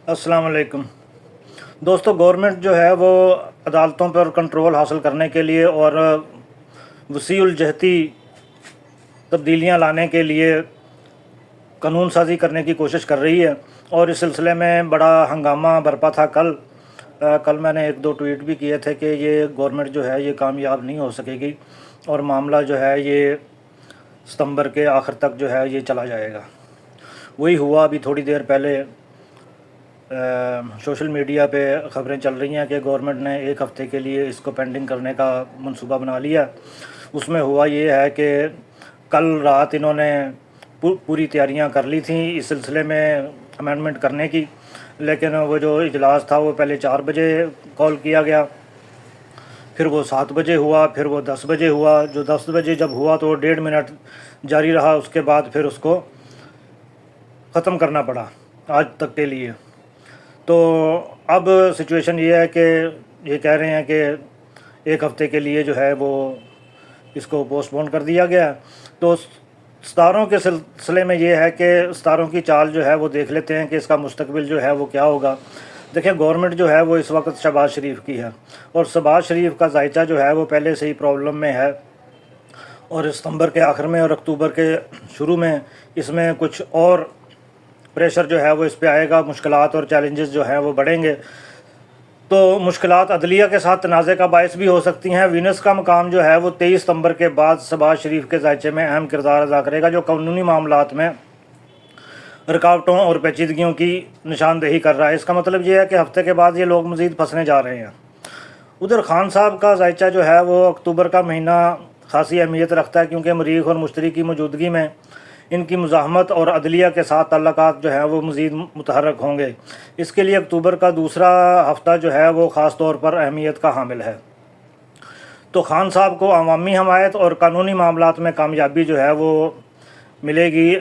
अस्सलाम वालेकुम दोस्तों। गवर्नमेंट जो है वो अदालतों पर कंट्रोल हासिल करने के लिए और वसीउल जहती तब्दीलियाँ लाने के लिए कानून साजी करने की कोशिश कर रही है और इस सिलसिले में बड़ा हंगामा बरपा था कल मैंने एक दो ट्वीट भी किए थे कि ये गवर्नमेंट जो है ये कामयाब नहीं हो सकेगी और मामला जो है ये सितंबर के आखिर तक जो है ये चला जाएगा। वही हुआ। अभी थोड़ी देर पहले सोशल मीडिया पे ख़बरें चल रही हैं कि गवर्नमेंट ने एक हफ़्ते के लिए इसको पेंडिंग करने का मंसूबा बना लिया। उसमें हुआ ये है कि कल रात इन्होंने पूरी तैयारियां कर ली थी इस सिलसिले में अमेंडमेंट करने की, लेकिन वो जो इजलास था वो पहले 4 बजे कॉल किया गया, फिर वो 7 बजे हुआ, फिर वो 10 बजे हुआ। जो 10 बजे जब हुआ तो 1.5 मिनट जारी रहा, उसके बाद फिर उसको ख़त्म करना पड़ा आज तक के लिए। तो अब सिचुएशन ये है कि ये कह रहे हैं कि एक हफ़्ते के लिए जो है वो इसको पोस्टपोन कर दिया गया। तो सितारों के सिलसिले में ये है कि सितारों की चाल जो है वो देख लेते हैं कि इसका मुस्तकबिल जो है वो क्या होगा। देखिए, गवर्नमेंट जो है वो इस वक्त शहबाज शरीफ की है और शहबाज शरीफ का जायचा जो है वो पहले से ही प्रॉब्लम में है और सितंबर के आखिर में और अक्टूबर के शुरू में इसमें कुछ और प्रेशर जो है वो इस पे आएगा, मुश्किलात और चैलेंजेस जो हैं वो बढ़ेंगे। तो मुश्किलात अदलिया के साथ तनाज़े का बायस भी हो सकती हैं। वीनस का मकाम जो है वो 23 सितंबर के बाद शहबाज शरीफ के जायचे में अहम किरदार अदा करेगा, जो कानूनी मामलात में रुकावटों और पेचीदगियों की निशानदेही कर रहा है। इसका मतलब ये है कि हफ्ते के बाद ये लोग मज़ीद फंसने जा रहे हैं। उधर खान साहब का जायचा जो है वो अक्टूबर का महीना खासी अहमियत रखता है, क्योंकि मरीख और मुश्तरी की मौजूदगी में इनकी मुज़ाहमत और अदलिया के साथ ताल्लुकात जो है वो मज़ीद मुतहर्रक होंगे। इसके लिए अक्टूबर का दूसरा हफ़्ता जो है वो ख़ास तौर पर अहमियत का हामिल है। तो खान साहब को अवामी हमायत और कानूनी मामलात में कामयाबी जो है वो मिलेगी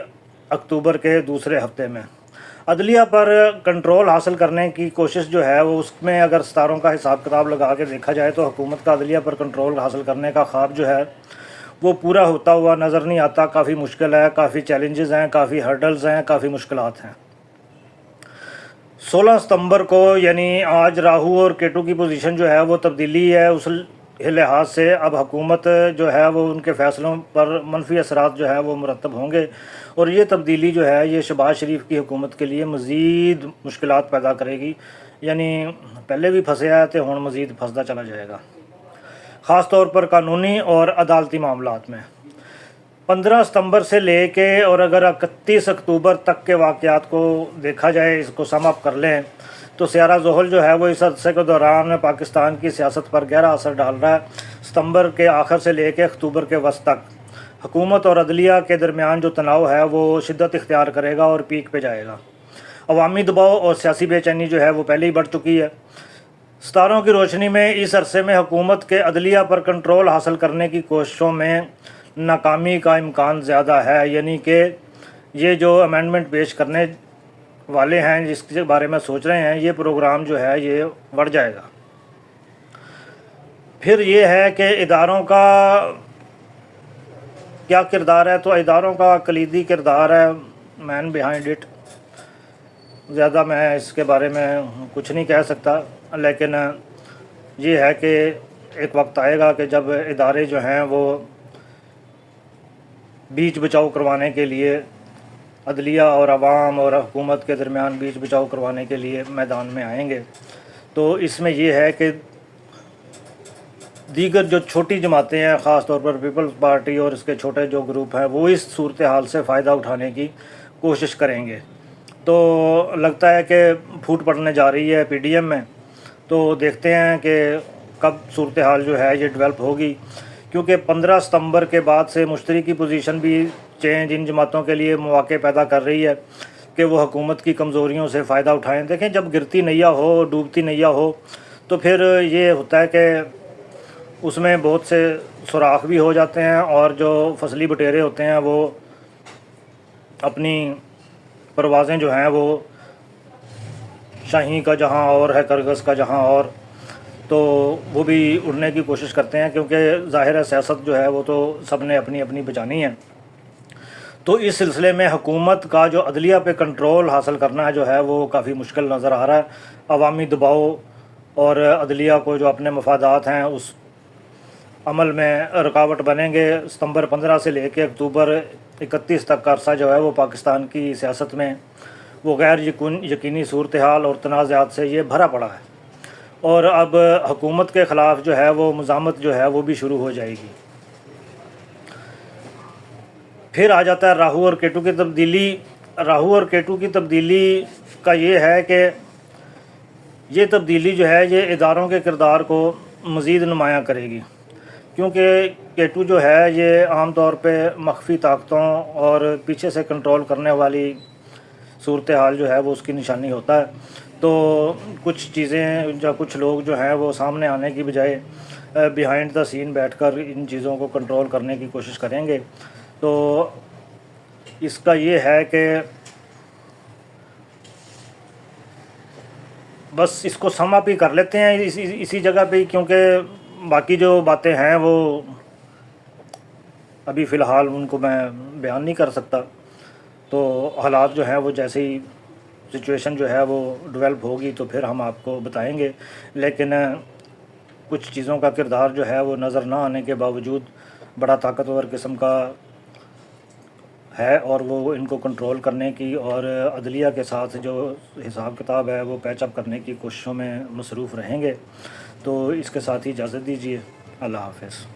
अक्टूबर के दूसरे हफ्ते में। अदलिया पर कंट्रोल हासिल करने की कोशिश जो है वो उसमें अगर सितारों का हिसाब किताब लगा के देखा जाए तो हुकूमत का अदलिया पर कंट्रोल हासिल करने का ख्वाब जो है वो पूरा होता हुआ नज़र नहीं आता। काफ़ी मुश्किल है, काफ़ी चैलेंजेस हैं, काफ़ी हर्डल्स हैं, काफ़ी मुश्किलात हैं। 16 सितंबर को यानी आज राहु और केतु की पोजीशन जो है वो तब्दीली है। उस लिहाज से अब हुकूमत जो है वो उनके फ़ैसलों पर मनफी असरात जो है वो मुरतब होंगे और ये तब्दीली जो है ये शहबाज शरीफ की हुकूमत के लिए मज़ीद मुश्किलात पैदा करेगी। यानी पहले भी फंसे आए थे, हुण मज़ीद फंसदा चला जाएगा, ख़ास तौर पर कानूनी और अदालती मामलात में। 15 सितंबर से लेके और अगर 31 अक्टूबर तक के वाक़यात को देखा जाए, इसको सम अप कर लें तो सियारा ज़ोहल जो है वो इस अरसे के दौरान पाकिस्तान की सियासत पर गहरा असर डाल रहा है। सितंबर के आखिर से लेके अक्टूबर के वस्त तक हुकूमत और अदलिया के दरमियान जो तनाव है वो शिद्दत इख्तियार करेगा और पीक पे जाएगा। अवामी दबाव और सियासी बेचैनी जो है वो पहले ही बढ़ चुकी है। सितारों की रोशनी में इस अरसे में हुकूमत के अदलिया पर कंट्रोल हासिल करने की कोशिशों में नाकामी का इम्कान ज़्यादा है। यानी कि ये जो अमेंडमेंट पेश करने वाले हैं, जिसके बारे में सोच रहे हैं, ये प्रोग्राम जो है ये बढ़ जाएगा। फिर ये है कि इदारों का क्या किरदार है। तो इदारों का कलीदी किरदार है, मैन बिहाइंड इट। ज़्यादा मैं इसके बारे में कुछ नहीं कह सकता, लेकिन ये है कि एक वक्त आएगा कि जब इदारे जो हैं वो बीच बचाव करवाने के लिए अदलिया और अवाम और हुकूमत के दरमियान बीच बचाव करवाने के लिए मैदान में आएंगे। तो इसमें यह है कि दीगर जो छोटी जमातें हैं, ख़ास तौर पर पीपल्स पार्टी और इसके छोटे जो ग्रुप हैं, वो इस सूरत हाल से फ़ायदा उठाने की कोशिश करेंगे। तो लगता है कि फूट पड़ने जा रही है PDM में। तो देखते हैं कि कब सूरत हाल जो है ये डेवलप होगी, क्योंकि 15 सितंबर के बाद से मुश्तरी की पोजीशन भी चेंज इन जमातों के लिए मौके पैदा कर रही है कि वो हुकूमत की कमज़ोरियों से फ़ायदा उठाएं। देखें, जब गिरती नैया हो, डूबती नैया हो, तो फिर ये होता है कि उसमें बहुत से सुराख भी हो जाते हैं और जो फसली बटेरे होते हैं वो अपनी परवाज़ें जो हैं वो शाही का जहाँ और है, करगस का जहाँ और, तो वो भी उड़ने की कोशिश करते हैं, क्योंकि ज़ाहिर है सियासत जो है वो तो सब ने अपनी अपनी बचानी है। تو اس سلسلے میں حکومت کا جو عدلیہ پہ کنٹرول حاصل کرنا جو ہے وہ کافی مشکل نظر آ رہا ہے. عوامی دباؤ اور عدلیہ کو جو اپنے مفادات ہیں اس عمل میں رکاوٹ بنیں گے. ستمبر 15 سے لے کے اکتوبر 31 تک کا عرصہ جو ہے وہ پاکستان کی سیاست میں وہ غیر یقینی صورتحال اور تنازعات سے یہ بھرا پڑا ہے، اور اب حکومت کے خلاف جو ہے وہ مزاحمت جو ہے وہ بھی شروع ہو جائے گی. پھر آ جاتا ہے راہو اور کیٹو کی تبدیلی. راہو اور کیٹو کی تبدیلی کا یہ ہے کہ یہ تبدیلی جو ہے یہ اداروں کے کردار کو مزید نمایاں کرے گی، کیونکہ کیٹو جو ہے یہ عام طور پہ مخفی طاقتوں اور پیچھے سے کنٹرول کرنے والی صورتحال جو ہے وہ اس کی نشانی ہوتا ہے. تو کچھ چیزیں یا کچھ لوگ جو ہیں وہ سامنے آنے کی بجائے بیہائنڈ دا سین بیٹھ کر ان چیزوں کو کنٹرول کرنے کی کوشش کریں گے. تو اس کا یہ ہے کہ بس اس کو سم اپ ہی کر لیتے ہیں اسی جگہ پہ، کیونکہ باقی جو باتیں ہیں وہ ابھی فی الحال ان کو میں بیان نہیں کر سکتا. تو حالات جو ہیں وہ جیسے ہی سچویشن جو ہے وہ ڈیولپ ہوگی تو پھر ہم آپ کو بتائیں گے. لیکن کچھ چیزوں کا کردار جو ہے وہ نظر نہ آنے کے باوجود بڑا طاقتور قسم کا ہے، اور وہ ان کو کنٹرول کرنے کی اور عدلیہ کے ساتھ جو حساب کتاب ہے وہ پیچ اپ کرنے کی کوششوں میں مصروف رہیں گے. تو اس کے ساتھ ہی اجازت دیجیے. اللہ حافظ.